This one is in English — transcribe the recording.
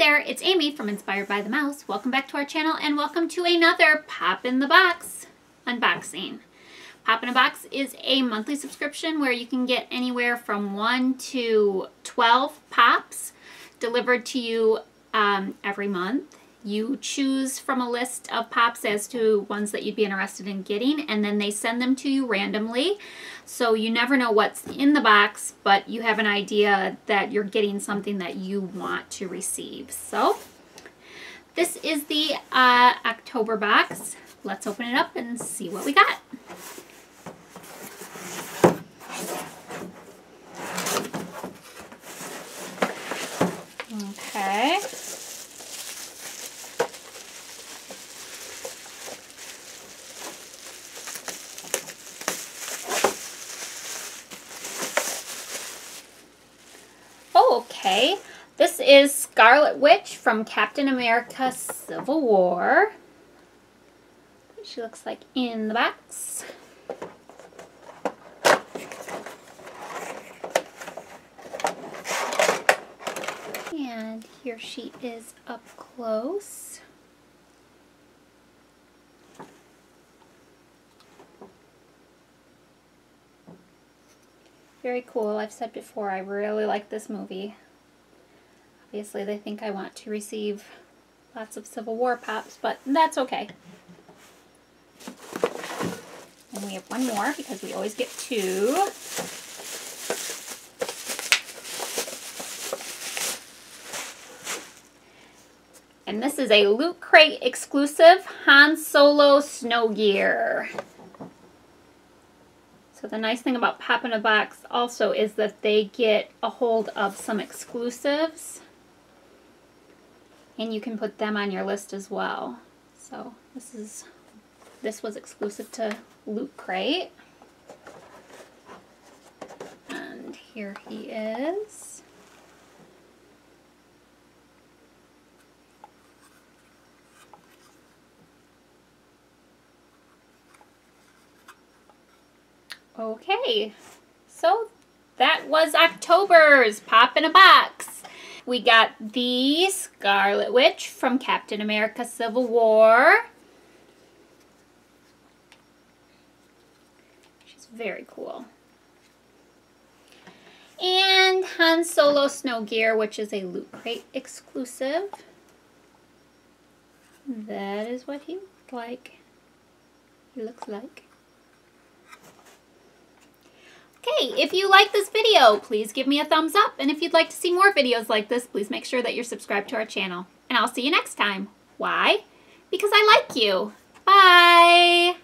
there, it's Amy from Inspired by the Mouse. Welcome back to our channel and welcome to another Pop in the Box unboxing. Pop in a Box is a monthly subscription where you can get anywhere from 1 to 12 pops delivered to you every month. You choose from a list of pops as to ones that you'd be interested in getting, and then they send them to you randomly. So you never know what's in the box, but you have an idea that you're getting something that you want to receive. So this is the October box. Let's open it up and see what we got. Okay. Okay, this is Scarlet Witch from Captain America Civil War. She looks like in the box. And here she is up close. Very cool. I've said before, I really like this movie. Obviously, they think I want to receive lots of Civil War pops, but that's okay. And we have one more because we always get two. And this is a Loot Crate exclusive Han Solo snow gear. So the nice thing about Pop in a Box also is that they get a hold of some exclusives, and you can put them on your list as well. So this was exclusive to Loot Crate. And here he is. Okay, so that was October's Pop in a Box. We got the Scarlet Witch from Captain America Civil War. She's very cool. And Han Solo Snow Gear, which is a Loot Crate exclusive. That is what he looks like. Okay, if you like this video, please give me a thumbs up. And if you'd like to see more videos like this, please make sure that you're subscribed to our channel. And I'll see you next time. Why? Because I like you. Bye!